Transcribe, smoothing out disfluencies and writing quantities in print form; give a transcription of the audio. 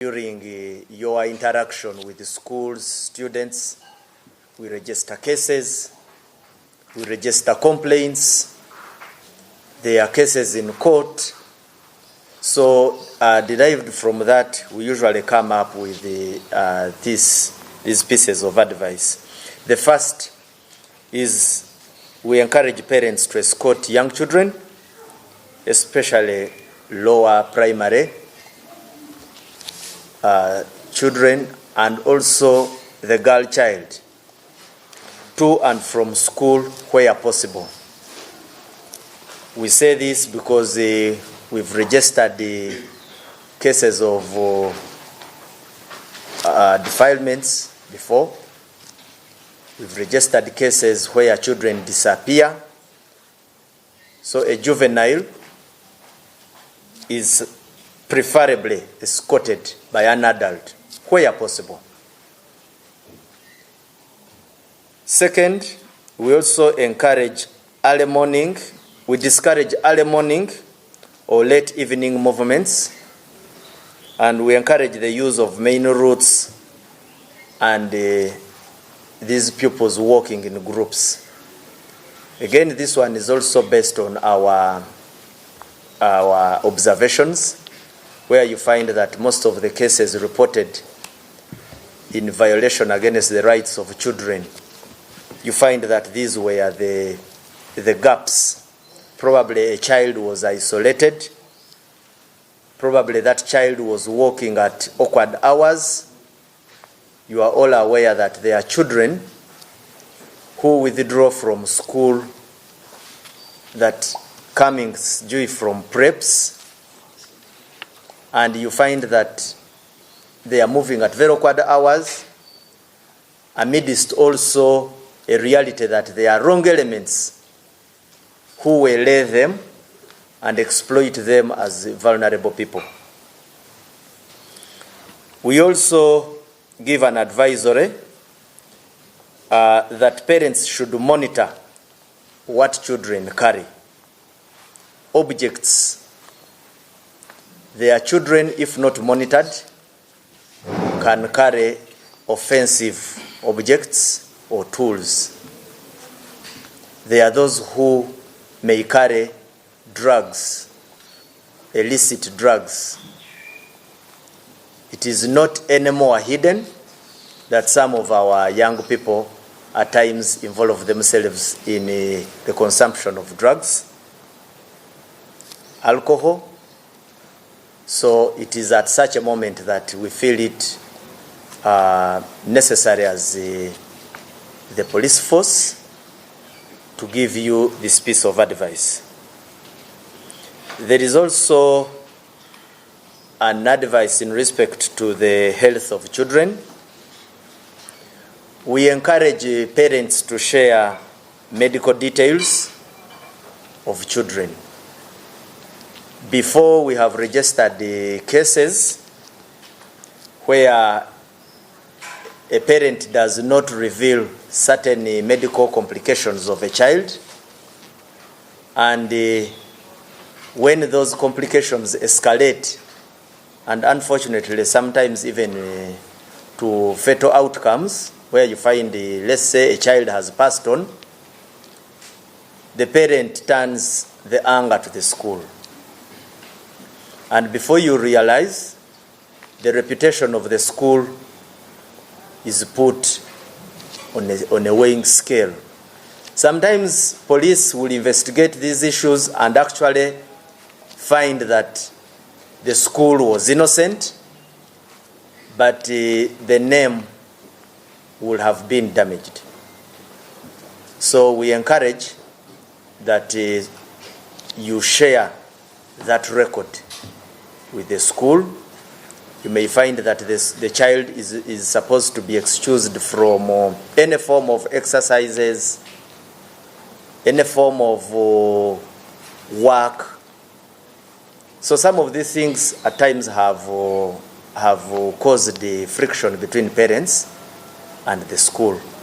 During your interaction with the schools, students, we register cases, we register complaints, there are cases in court. So derived from that, we usually come up with these pieces of advice. The first is we encourage parents to escort young children, especially lower primary children, and also the girl child, to and from school where possible. We say this because we've registered the cases of defilements before. We've registered cases where children disappear. So a juvenile is preferably escorted by an adult where possible. Second, we also encourage early morning. We discourage early morning or late evening movements, and we encourage the use of main routes and these pupils walking in groups. Again, this one is also based on our observations, where you find that most of the cases reported in violation against the rights of children, you find that these were the gaps. Probably a child was isolated. Probably that child was walking at awkward hours. You are all aware that there are children who withdraw from school that coming due from preps, and you find that they are moving at very awkward hours, amidst also a reality that there are wrong elements who will lay them and exploit them as vulnerable people. We also give an advisory that parents should monitor what children carry. Objects. Their children, if not monitored, can carry offensive objects or tools. There are those who may carry drugs, illicit drugs. It is not anymore hidden that some of our young people at times involve themselves in the consumption of drugs, alcohol. So it is at such a moment that we feel it necessary as the police force to give you this piece of advice. There is also an advice in respect to the health of children. We encourage parents to share medical details of children. Before, we have registered the cases where a parent does not reveal certain medical complications of a child, and when those complications escalate, and unfortunately sometimes even to fatal outcomes, where you find, let's say, a child has passed on, the parent turns the anger to the school. And before you realize, the reputation of the school is put on a weighing scale. Sometimes police will investigate these issues and actually find that the school was innocent, but the name will have been damaged. So we encourage that you share that record with the school. You may find that the child is supposed to be excused from any form of exercises, any form of work. So some of these things at times have caused the friction between parents and the school.